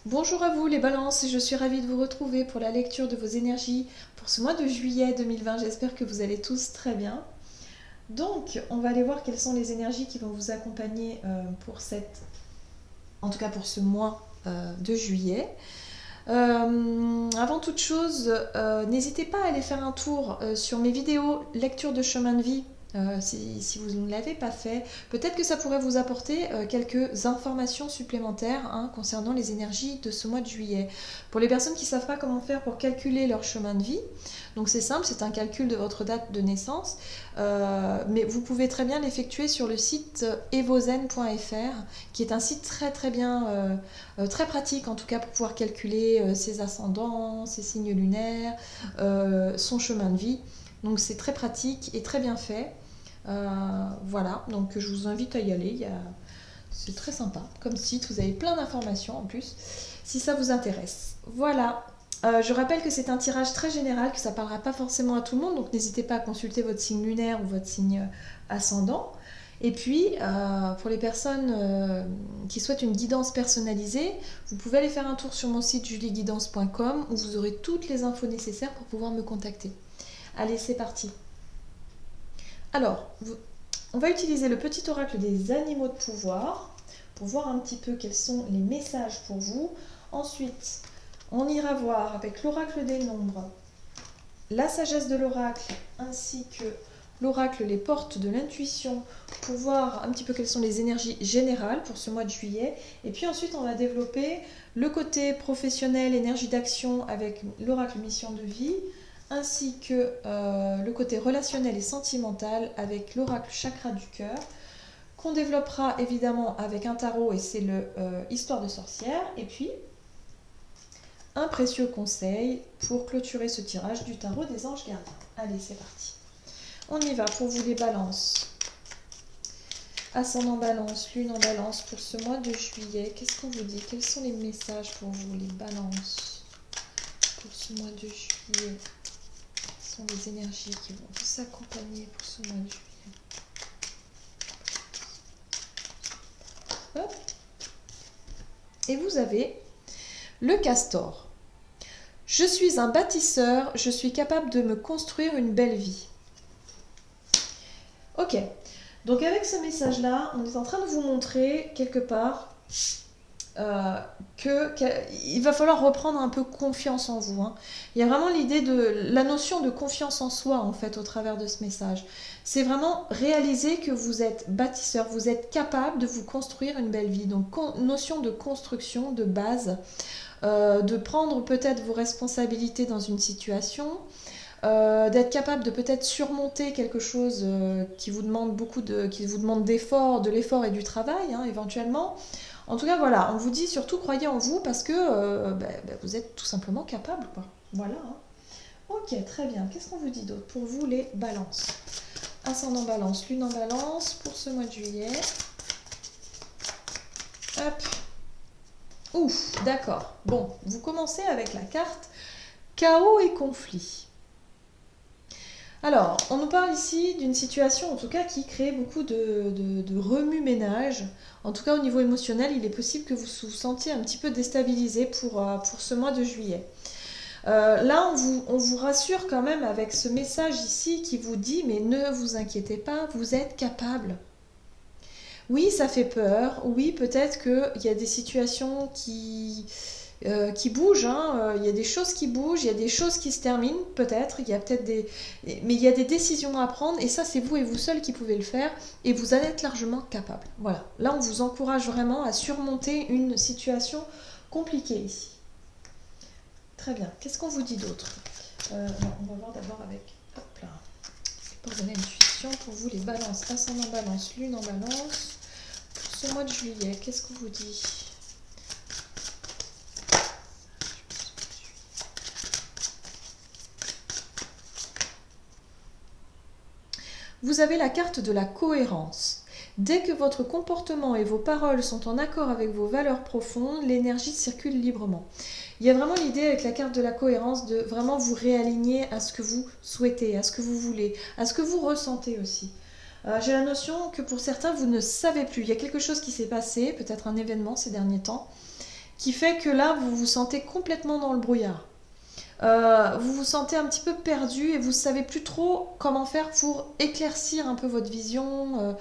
Bonjour à vous les balances, je suis ravie de vous retrouver pour la lecture de vos énergies pour ce mois de juillet 2020. J'espère que vous allez tous très bien. Donc, on va aller voir quelles sont les énergies qui vont vous accompagner en tout cas pour ce mois de juillet. Avant toute chose, n'hésitez pas à aller faire un tour sur mes vidéos lecture de chemin de vie. Si vous ne l'avez pas fait, peut-être que ça pourrait vous apporter quelques informations supplémentaires concernant les énergies de ce mois de juillet. Pour les personnes qui ne savent pas comment faire pour calculer leur chemin de vie, donc c'est simple, c'est un calcul de votre date de naissance, mais vous pouvez très bien l'effectuer sur le site evozen.fr, qui est un site très très bien, très pratique en tout cas pour pouvoir calculer ses ascendants, ses signes lunaires, son chemin de vie. Donc c'est très pratique et très bien fait. Voilà, donc je vous invite à y aller. C'est très sympa comme site, vous avez plein d'informations en plus, si ça vous intéresse. Voilà. Je rappelle que c'est un tirage très général, que ça ne parlera pas forcément à tout le monde, donc n'hésitez pas à consulter votre signe lunaire ou votre signe ascendant. Et puis, pour les personnes qui souhaitent une guidance personnalisée, vous pouvez aller faire un tour sur mon site julieguidance.com où vous aurez toutes les infos nécessaires pour pouvoir me contacter. Allez, c'est parti. Alors, on va utiliser le petit oracle des animaux de pouvoir pour voir un petit peu quels sont les messages pour vous. Ensuite, on ira voir avec l'oracle des nombres, la sagesse de l'oracle ainsi que l'oracle les portes de l'intuition pour voir un petit peu quelles sont les énergies générales pour ce mois de juillet. Et puis ensuite, on va développer le côté professionnel, énergie d'action avec l'oracle mission de vie, ainsi que le côté relationnel et sentimental avec l'oracle chakra du cœur, qu'on développera évidemment avec un tarot et c'est le histoire de sorcière. Et puis, un précieux conseil pour clôturer ce tirage du tarot des anges gardiens. Allez, c'est parti. On y va pour vous les balances. Ascendant balance, lune en balance pour ce mois de juillet. Qu'est-ce qu'on vous dit? Quels sont les messages pour vous, les balances, pour ce mois de juillet? Quelles sont les énergies qui vont vous accompagner pour ce mois de juillet? Hop. Et vous avez le castor. Je suis un bâtisseur, je suis capable de me construire une belle vie. Ok, donc avec ce message-là, on est en train de vous montrer quelque part qu'il va falloir reprendre un peu confiance en vous. Il y a vraiment l'idée de la notion de confiance en soi en fait au travers de ce message. C'est vraiment réaliser que vous êtes bâtisseur, vous êtes capable de vous construire une belle vie. Donc notion de construction, de base, de prendre peut-être vos responsabilités dans une situation. D'être capable de peut-être surmonter quelque chose qui vous demande qui vous demande d'effort, de l'effort et du travail éventuellement. En tout cas, voilà, on vous dit surtout croyez en vous parce que vous êtes tout simplement capable, quoi. Voilà. Ok, très bien. Qu'est-ce qu'on vous dit d'autre pour vous les balances? Ascendant balance, lune en balance pour ce mois de juillet. Hop. Ouf, d'accord. Bon, vous commencez avec la carte chaos et conflit. Alors, on nous parle ici d'une situation en tout cas qui crée beaucoup de remue-ménage. En tout cas, au niveau émotionnel, il est possible que vous vous sentiez un petit peu déstabilisé pour ce mois de juillet. Là, on vous rassure quand même avec ce message ici qui vous dit « mais ne vous inquiétez pas, vous êtes capable ». Oui, ça fait peur. Oui, peut-être qu'il y a des situations qui bougent, il y a des choses qui bougent, il y a des choses qui se terminent, peut-être, mais il y a des décisions à prendre, et ça, c'est vous et vous seul qui pouvez le faire, et vous en êtes largement capable. Voilà, là, on vous encourage vraiment à surmonter une situation compliquée ici. Très bien, qu'est-ce qu'on vous dit d'autre? On va voir d'abord avec, hop là, pour donner l'intuition, pour vous, les balances, ascendant balance, lune en balance, pour ce mois de juillet, qu'est-ce qu'on vous dit? Vous avez la carte de la cohérence. Dès que votre comportement et vos paroles sont en accord avec vos valeurs profondes, l'énergie circule librement. Il y a vraiment l'idée avec la carte de la cohérence de vraiment vous réaligner à ce que vous souhaitez, à ce que vous voulez, à ce que vous ressentez aussi. J'ai la notion que pour certains, vous ne savez plus. Il y a quelque chose qui s'est passé, peut-être un événement ces derniers temps, qui fait que là, vous vous sentez complètement dans le brouillard. Vous vous sentez un petit peu perdu et vous ne savez plus trop comment faire pour éclaircir un peu votre vision.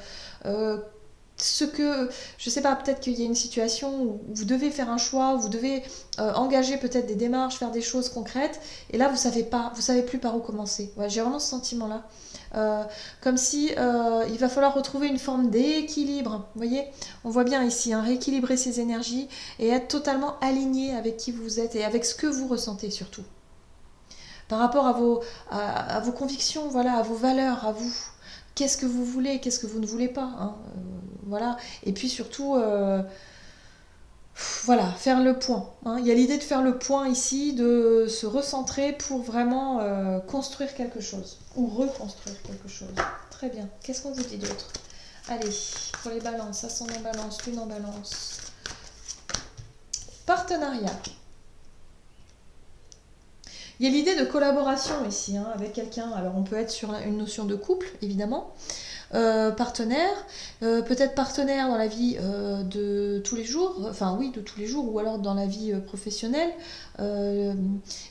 Ce que, je sais pas, peut-être qu'il y a une situation où vous devez faire un choix, vous devez engager peut-être des démarches, faire des choses concrètes, et là vous savez plus par où commencer. Ouais, j'ai vraiment ce sentiment-là. Comme si il va falloir retrouver une forme d'équilibre. Vous voyez, on voit bien ici, hein, rééquilibrer ses énergies et être totalement aligné avec qui vous êtes et avec ce que vous ressentez surtout. Par rapport à vos convictions, voilà, à vos valeurs, à vous. Qu'est-ce que vous voulez, qu'est-ce que vous ne voulez pas, hein, voilà. Et puis surtout, voilà, faire le point, hein. Il y a l'idée de faire le point ici, de se recentrer pour vraiment construire quelque chose, ou reconstruire quelque chose. Très bien. Qu'est-ce qu'on vous dit d'autre? Allez, pour les balances, ascendant balance, lune en balance. Partenariat. Il y a l'idée de collaboration ici, hein, avec quelqu'un. Alors on peut être sur une notion de couple, évidemment. Partenaire, peut-être partenaire dans la vie de tous les jours, enfin oui, de tous les jours, ou alors dans la vie professionnelle.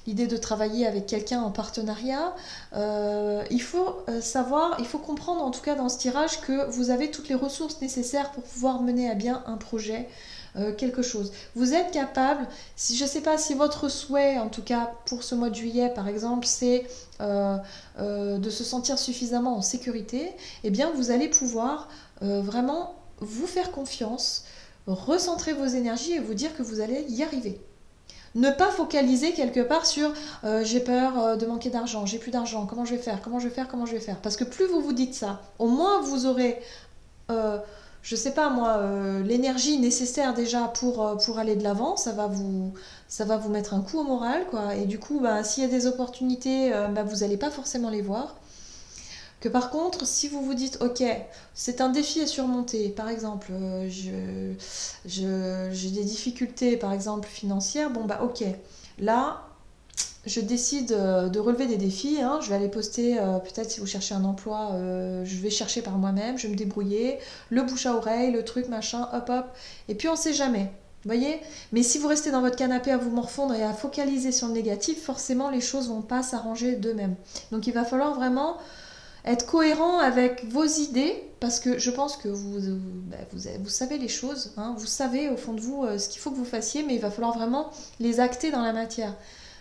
L'idée de travailler avec quelqu'un en partenariat. Il faut savoir, il faut comprendre en tout cas dans ce tirage que vous avez toutes les ressources nécessaires pour pouvoir mener à bien un projet. Quelque chose. Vous êtes capable, si, je ne sais pas si votre souhait, en tout cas pour ce mois de juillet par exemple, c'est de se sentir suffisamment en sécurité, eh bien vous allez pouvoir vraiment vous faire confiance, recentrer vos énergies et vous dire que vous allez y arriver. Ne pas focaliser quelque part sur j'ai peur de manquer d'argent, j'ai plus d'argent, comment je vais faire, comment je vais faire, comment je vais faire. Parce que plus vous vous dites ça, au moins vous aurez je sais pas moi, l'énergie nécessaire déjà pour aller de l'avant, ça va vous mettre un coup au moral, quoi. Et du coup, bah, s'il y a des opportunités, bah, vous n'allez pas forcément les voir. Que par contre, si vous vous dites, ok, c'est un défi à surmonter, par exemple, j'ai des difficultés, par exemple, financières, bon bah ok, là, je décide de relever des défis, hein. Je vais aller poster, peut-être si vous cherchez un emploi, je vais chercher par moi-même, je vais me débrouiller, le bouche à oreille, le truc, machin, hop hop, et puis on sait jamais, vous voyez. Mais si vous restez dans votre canapé à vous morfondre et à focaliser sur le négatif, forcément les choses vont pas s'arranger d'eux-mêmes. Donc il va falloir vraiment être cohérent avec vos idées, parce que je pense que vous savez les choses, hein. Vous savez au fond de vous ce qu'il faut que vous fassiez, mais il va falloir vraiment les acter dans la matière.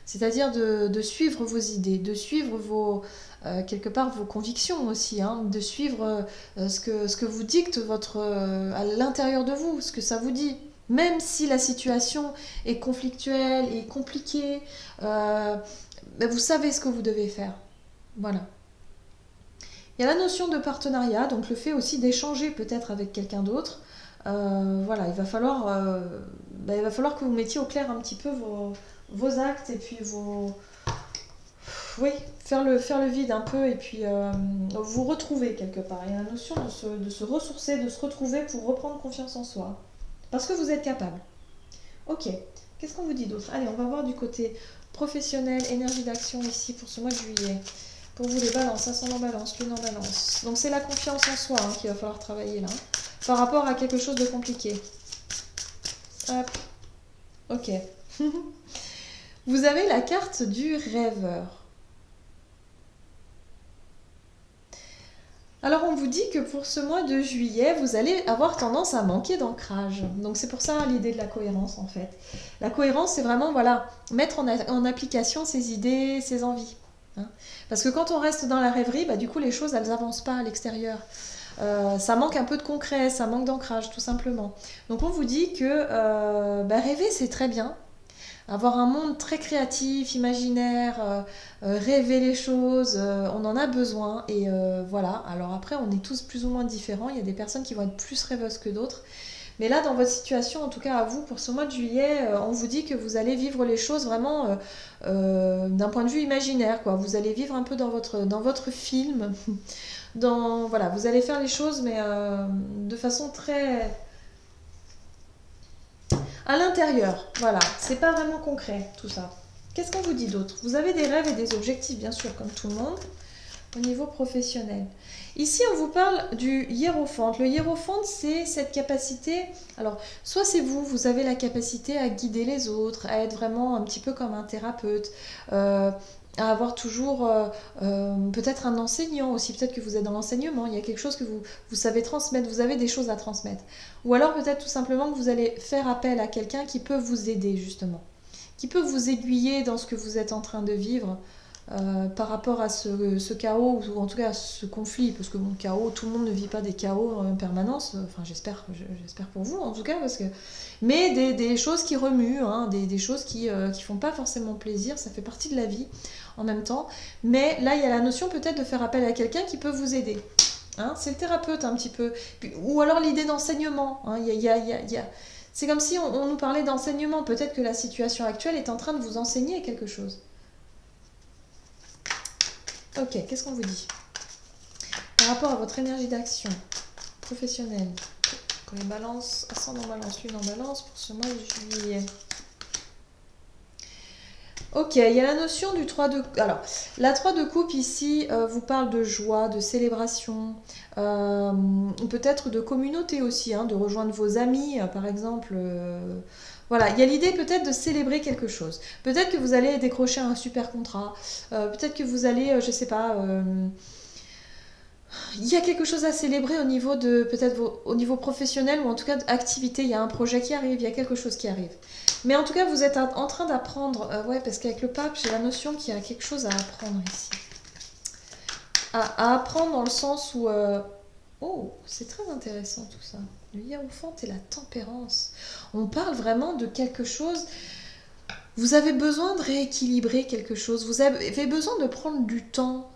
C'est-à-dire de suivre vos idées, de suivre quelque part vos convictions aussi, hein, de suivre ce que vous dicte à l'intérieur de vous, ce que ça vous dit. Même si la situation est conflictuelle et compliquée, vous savez ce que vous devez faire. Voilà. Il y a la notion de partenariat, donc le fait aussi d'échanger peut-être avec quelqu'un d'autre. Voilà, il va falloir que vous mettiez au clair un petit peu vos actes et puis oui, faire le vide un peu et puis vous retrouver quelque part. Il y a la notion de se ressourcer, de se retrouver pour reprendre confiance en soi. Parce que vous êtes capable. Ok, qu'est-ce qu'on vous dit d'autre? Allez, on va voir du côté professionnel, énergie d'action ici pour ce mois de juillet. Pour vous les balances, ascendant balance, lune en balance. Donc c'est la confiance en soi hein, qu'il va falloir travailler là. Par rapport à quelque chose de compliqué. Hop. Ok. Vous avez la carte du rêveur. Alors on vous dit que pour ce mois de juillet, vous allez avoir tendance à manquer d'ancrage. Donc c'est pour ça l'idée de la cohérence en fait. La cohérence c'est vraiment voilà, mettre en application ses idées, ses envies. Hein. Parce que quand on reste dans la rêverie, bah, du coup les choses elles n'avancent pas à l'extérieur. Ça manque un peu de concret, ça manque d'ancrage tout simplement. Donc on vous dit que rêver c'est très bien. Avoir un monde très créatif, imaginaire, rêver les choses, on en a besoin. Et voilà, alors après on est tous plus ou moins différents, il y a des personnes qui vont être plus rêveuses que d'autres. Mais là, dans votre situation, en tout cas à vous, pour ce mois de juillet, on vous dit que vous allez vivre les choses vraiment d'un point de vue imaginaire, quoi. Vous allez vivre un peu dans votre film. Voilà, vous allez faire les choses, mais de façon très à l'intérieur. Voilà, c'est pas vraiment concret tout ça. Qu'est-ce qu'on vous dit d'autre? Vous avez des rêves et des objectifs, bien sûr, comme tout le monde. au niveau professionnel. Ici, on vous parle du hiérophante. Le hiérophante, c'est cette capacité. Alors, soit c'est vous, vous avez la capacité à guider les autres, à être vraiment un petit peu comme un thérapeute, à avoir toujours peut-être un enseignant aussi. Peut-être que vous êtes dans l'enseignement, il y a quelque chose que vous savez transmettre, vous avez des choses à transmettre. Ou alors peut-être tout simplement que vous allez faire appel à quelqu'un qui peut vous aider justement, qui peut vous aiguiller dans ce que vous êtes en train de vivre. Par rapport à ce chaos, ou en tout cas à ce conflit, parce que bon, chaos, tout le monde ne vit pas des chaos en permanence, enfin j'espère pour vous en tout cas, parce que... mais des choses qui remuent, hein, des choses qui font pas forcément plaisir, ça fait partie de la vie en même temps, mais là il y a la notion peut-être de faire appel à quelqu'un qui peut vous aider. Hein, c'est le thérapeute un petit peu, ou alors l'idée d'enseignement, hein, c'est comme si on nous parlait d'enseignement, peut-être que la situation actuelle est en train de vous enseigner quelque chose. Ok, qu'est-ce qu'on vous dit par rapport à votre énergie d'action professionnelle? Pour les balances, ascendant balance, lune en balance pour ce mois de juillet. Ok, il y a la notion du 3 de... Alors, la 3 de coupe ici vous parle de joie, de célébration, peut-être de communauté aussi, hein, de rejoindre vos amis, par exemple. Voilà, il y a l'idée peut-être de célébrer quelque chose. Peut-être que vous allez décrocher un super contrat, peut-être que vous allez, je sais pas... il y a quelque chose à célébrer au niveau de peut-être au niveau professionnel ou en tout cas d'activité. Il y a un projet qui arrive, il y a quelque chose qui arrive. Mais en tout cas, vous êtes en train d'apprendre. Ouais, parce qu'avec le pape, j'ai la notion qu'il y a quelque chose à apprendre ici. À apprendre dans le sens où... Oh, c'est très intéressant tout ça. Le hiérophant et la tempérance. On parle vraiment de quelque chose... Vous avez besoin de rééquilibrer quelque chose. Vous avez besoin de prendre du temps.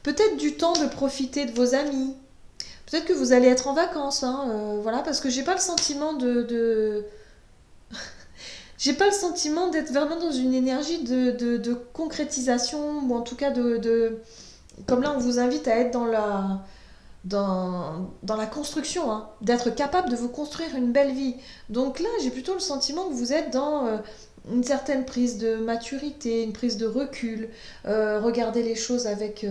Peut-être du temps de profiter de vos amis. Peut-être que vous allez être en vacances, hein, voilà, parce que j'ai pas le sentiment j'ai pas le sentiment d'être vraiment dans une énergie de concrétisation, ou en tout cas comme là on vous invite à être dans la construction, hein, d'être capable de vous construire une belle vie. Donc là, j'ai plutôt le sentiment que vous êtes dans une certaine prise de maturité, une prise de recul, regarder les choses avec...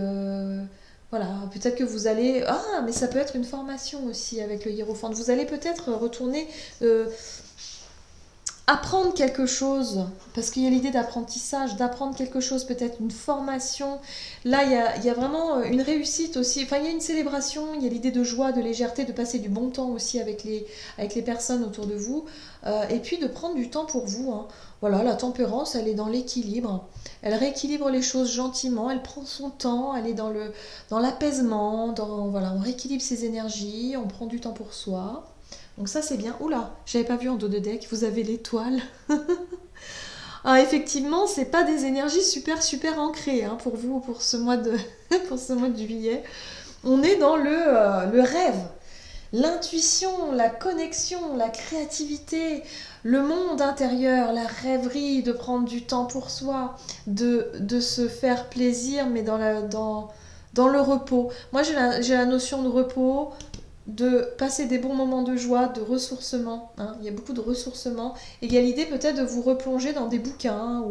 voilà, peut-être que vous allez... Ah, mais ça peut être une formation aussi avec le hiérophante. Vous allez peut-être retourner... apprendre quelque chose, parce qu'il y a l'idée d'apprentissage, d'apprendre quelque chose, peut-être une formation. Là, il y a vraiment une réussite aussi. Enfin, il y a une célébration, il y a l'idée de joie, de légèreté, de passer du bon temps aussi avec les personnes autour de vous. Et puis de prendre du temps pour vous. Hein. Voilà, la tempérance, elle est dans l'équilibre. Elle rééquilibre les choses gentiment, elle prend son temps, elle est dans l'apaisement, voilà, on rééquilibre ses énergies, on prend du temps pour soi. Donc ça c'est bien. Oula, j'avais pas vu en dos de deck, vous avez l'étoile. Ah, effectivement, c'est pas des énergies super ancrées hein, pour vous pour ce mois de pour ce mois de juillet. On est dans le rêve, l'intuition, la connexion, la créativité, le monde intérieur, la rêverie, de prendre du temps pour soi, de se faire plaisir, mais dans le repos. Moi j'ai la notion de repos, de passer des bons moments de joie, de ressourcement. Hein. Il y a beaucoup de ressourcement. Et il y a l'idée peut-être de vous replonger dans des bouquins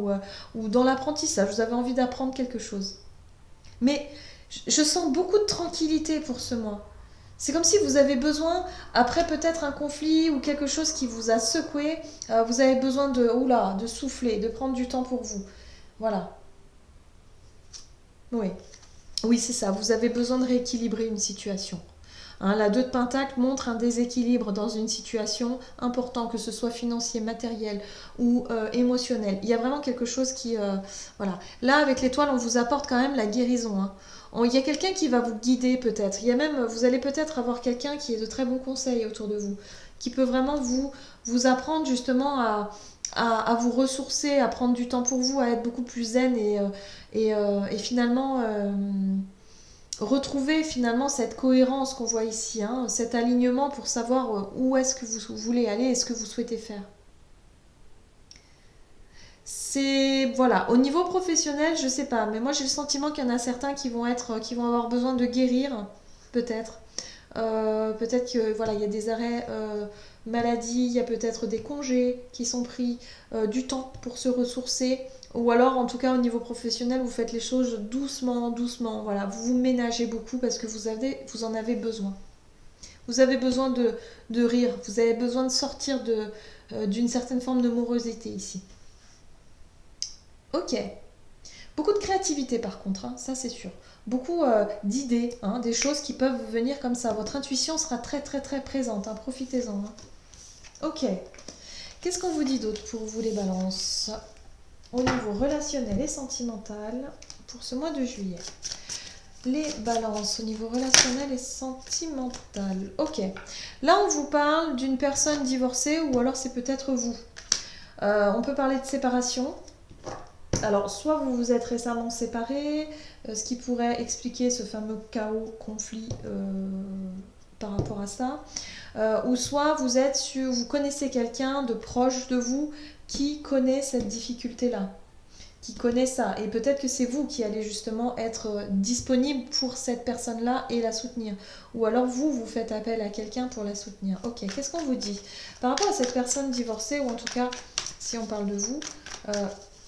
ou dans l'apprentissage. Vous avez envie d'apprendre quelque chose. Mais je sens beaucoup de tranquillité pour ce mois. C'est comme si vous avez besoin, après peut-être un conflit ou quelque chose qui vous a secoué, vous avez besoin de souffler, de prendre du temps pour vous. Voilà. Oui. Oui, c'est ça. Vous avez besoin de rééquilibrer une situation. Hein, la 2 de Pentacle montre un déséquilibre dans une situation important, que ce soit financier, matériel ou émotionnel. Il y a vraiment quelque chose qui... voilà. Là, avec l'étoile, on vous apporte quand même la guérison. Hein. Il y a quelqu'un qui va vous guider peut-être. Il y a même, vous allez peut-être avoir quelqu'un qui est de très bons conseils autour de vous, qui peut vraiment vous apprendre justement à vous ressourcer, à prendre du temps pour vous, à être beaucoup plus zen et finalement... retrouver finalement cette cohérence qu'on voit ici, hein, cet alignement pour savoir où est-ce que vous voulez aller et ce que vous souhaitez faire. C'est voilà, au niveau professionnel, je sais pas, mais moi j'ai le sentiment qu'il y en a certains qui vont avoir besoin de guérir, peut-être. Peut-être que voilà, il y a des arrêts maladie, il y a peut-être des congés qui sont pris, du temps pour se ressourcer. Ou alors, en tout cas, au niveau professionnel, vous faites les choses doucement, doucement. Voilà, vous vous ménagez beaucoup parce que vous en avez besoin. Vous avez besoin de rire, vous avez besoin de sortir d'une certaine forme de morosité ici. Ok. Beaucoup de créativité par contre, hein, ça c'est sûr. Beaucoup d'idées, hein, des choses qui peuvent vous venir comme ça. Votre intuition sera très très très présente, hein, profitez-en. Hein. Ok. Qu'est-ce qu'on vous dit d'autre pour vous les balances au niveau relationnel et sentimental pour ce mois de juillet? Les balances au niveau relationnel et sentimental. Ok. Là, on vous parle d'une personne divorcée ou alors c'est peut-être vous. On peut parler de séparation. Alors, soit vous vous êtes récemment séparés, ce qui pourrait expliquer ce fameux chaos, conflit par rapport à ça. Ou soit vous connaissez quelqu'un de proche de vous qui connaît cette difficulté-là, qui connaît ça. Et peut-être que c'est vous qui allez justement être disponible pour cette personne-là et la soutenir. Ou alors vous faites appel à quelqu'un pour la soutenir. Ok, qu'est-ce qu'on vous dit par rapport à cette personne divorcée, ou en tout cas, si on parle de vous,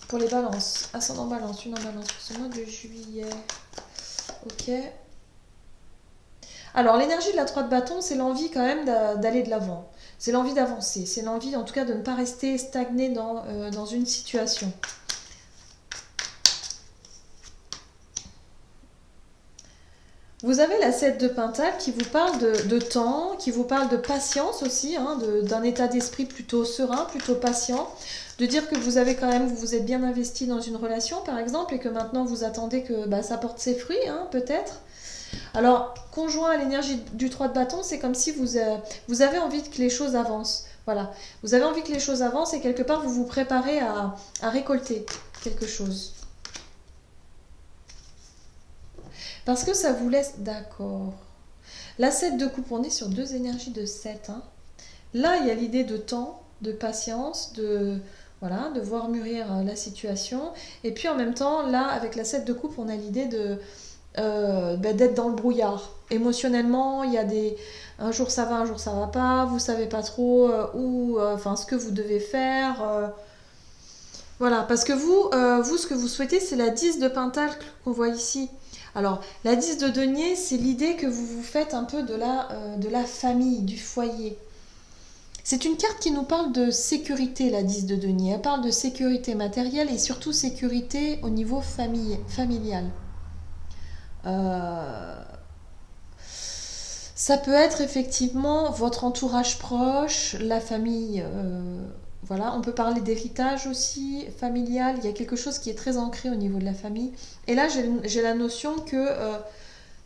pour les balances, ascendant balance, lune en balance pour ce mois de juillet. Ok. Alors, l'énergie de la 3 de bâton, c'est l'envie quand même d'aller de l'avant. C'est l'envie d'avancer. C'est l'envie, en tout cas, de ne pas rester stagné dans une situation. Vous avez la 7 de Pentacle qui vous parle de temps, qui vous parle de patience aussi, hein, d'un état d'esprit plutôt serein, plutôt patient. De dire que vous avez quand même, vous vous êtes bien investi dans une relation par exemple, et que maintenant vous attendez que ça porte ses fruits, hein, peut-être. Alors, conjoint à l'énergie du 3 de bâton, c'est comme si vous avez envie que les choses avancent. Voilà. Vous avez envie que les choses avancent et quelque part vous vous préparez à récolter quelque chose. Parce que ça vous laisse... D'accord. La 7 de coupe, on est sur deux énergies de 7. Hein. Là, il y a l'idée de temps, de patience, de voir mûrir la situation. Et puis en même temps, là, avec la 7 de coupe, on a l'idée d'être dans le brouillard. Émotionnellement, il y a des... Un jour ça va, un jour ça va pas. Vous savez pas trop ce que vous devez faire. Voilà, parce que vous, ce que vous souhaitez, c'est la 10 de Pentacle qu'on voit ici. Alors, la 10 de denier, c'est l'idée que vous vous faites un peu de la famille, du foyer. C'est une carte qui nous parle de sécurité, la 10 de denier. Elle parle de sécurité matérielle et surtout sécurité au niveau familial. Ça peut être effectivement votre entourage proche, la famille. Voilà, on peut parler d'héritage aussi, familial. Il y a quelque chose qui est très ancré au niveau de la famille. Et là, j'ai la notion que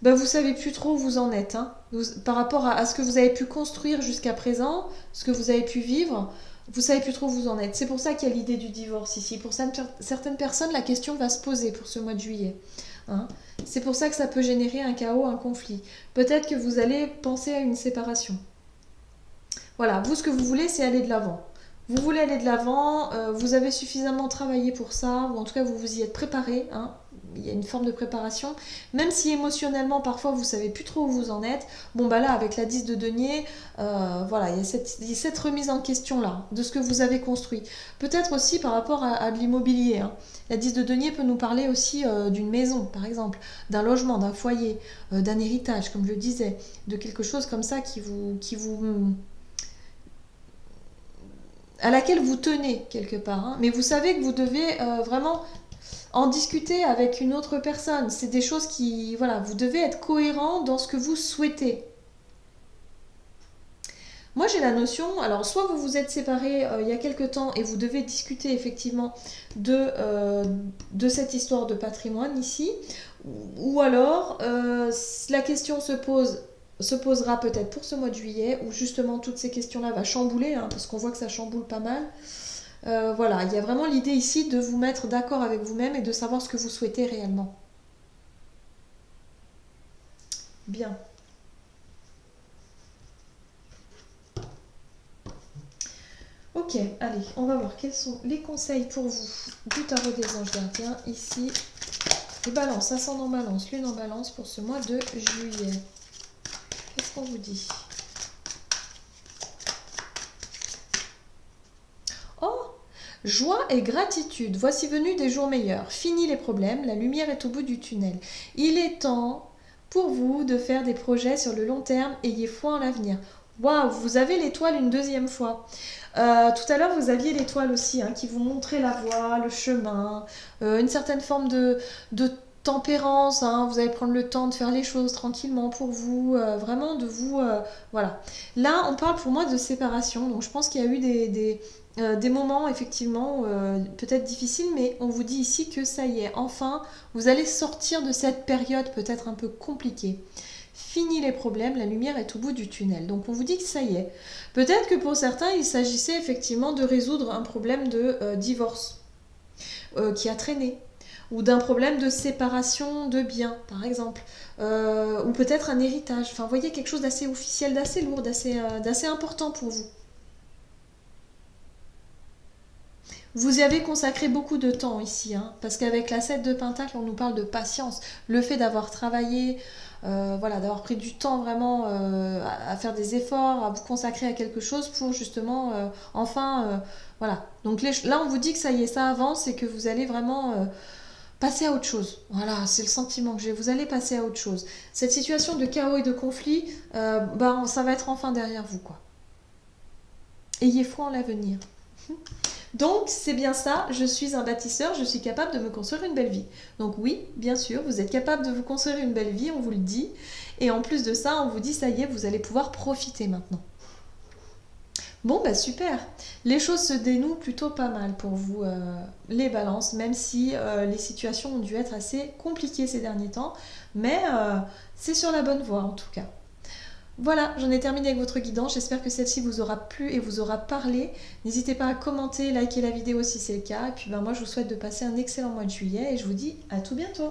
vous savez plus trop où vous en êtes. Hein. Par rapport à ce que vous avez pu construire jusqu'à présent, ce que vous avez pu vivre, vous savez plus trop où vous en êtes. C'est pour ça qu'il y a l'idée du divorce ici. Pour certaines personnes, la question va se poser pour ce mois de juillet. Hein. C'est pour ça que ça peut générer un chaos, un conflit. Peut-être que vous allez penser à une séparation. Voilà, vous, ce que vous voulez, c'est aller de l'avant. Vous voulez aller de l'avant, vous avez suffisamment travaillé pour ça, ou en tout cas vous vous y êtes préparé, hein. Il y a une forme de préparation, même si émotionnellement parfois vous savez plus trop où vous en êtes. Bon là avec la 10 de denier, il y a cette remise en question là, de ce que vous avez construit. Peut-être aussi par rapport à de l'immobilier. Hein. La 10 de denier peut nous parler aussi d'une maison par exemple, d'un logement, d'un foyer, d'un héritage comme je le disais, de quelque chose comme ça qui vous à laquelle vous tenez quelque part. Hein. Mais vous savez que vous devez vraiment en discuter avec une autre personne. C'est des choses qui... Voilà, vous devez être cohérent dans ce que vous souhaitez. Moi, j'ai la notion... Alors, soit vous vous êtes séparés il y a quelque temps et vous devez discuter effectivement de cette histoire de patrimoine ici. Ou alors, la question se posera peut-être pour ce mois de juillet où justement toutes ces questions-là vont chambouler, hein, parce qu'on voit que ça chamboule pas mal. Voilà, il y a vraiment l'idée ici de vous mettre d'accord avec vous-même et de savoir ce que vous souhaitez réellement. Bien. Ok, allez, on va voir quels sont les conseils pour vous du tarot des anges gardiens ici. Les balances, ascendant balance, lune en balance pour ce mois de juillet. qu'est-ce qu'on vous dit? Oh! Joie et gratitude, voici venus des jours meilleurs. Fini les problèmes, la lumière est au bout du tunnel. Il est temps pour vous de faire des projets sur le long terme, ayez foi en l'avenir. Waouh, vous avez l'étoile une deuxième fois. Tout à l'heure, vous aviez l'étoile aussi, hein, qui vous montrait la voie, le chemin, une certaine forme de tempérance. Hein. Vous allez prendre le temps de faire les choses tranquillement pour vous, vraiment de vous... voilà. Là, on parle pour moi de séparation, donc je pense qu'il y a eu des moments effectivement peut-être difficiles, mais on vous dit ici que ça y est, enfin, vous allez sortir de cette période peut-être un peu compliquée. Fini les problèmes, la lumière est au bout du tunnel. Donc on vous dit que ça y est. Peut-être que pour certains, il s'agissait effectivement de résoudre un problème de divorce qui a traîné, ou d'un problème de séparation de biens, par exemple, ou peut-être un héritage. Enfin, vous voyez, quelque chose d'assez officiel, d'assez lourd, d'assez important pour vous. Vous y avez consacré beaucoup de temps ici, hein, parce qu'avec la 7 de Pentacle, on nous parle de patience. Le fait d'avoir travaillé, voilà, d'avoir pris du temps vraiment à faire des efforts, à vous consacrer à quelque chose pour justement, enfin, voilà. Donc là, on vous dit que ça y est, ça avance et que vous allez vraiment passer à autre chose. Voilà, c'est le sentiment que j'ai. Vous allez passer à autre chose. Cette situation de chaos et de conflit, ben, ça va être enfin derrière vous, quoi. Ayez foi en l'avenir. Donc, c'est bien ça, je suis un bâtisseur, je suis capable de me construire une belle vie. Donc oui, bien sûr, vous êtes capable de vous construire une belle vie, on vous le dit. Et en plus de ça, on vous dit, ça y est, vous allez pouvoir profiter maintenant. Bon, bah super. Les choses se dénouent plutôt pas mal pour vous, les balances, même si les situations ont dû être assez compliquées ces derniers temps. Mais c'est sur la bonne voie en tout cas. Voilà, j'en ai terminé avec votre guidance. J'espère que celle-ci vous aura plu et vous aura parlé. N'hésitez pas à commenter, liker la vidéo si c'est le cas. Et puis ben, moi, je vous souhaite de passer un excellent mois de juillet et je vous dis à tout bientôt.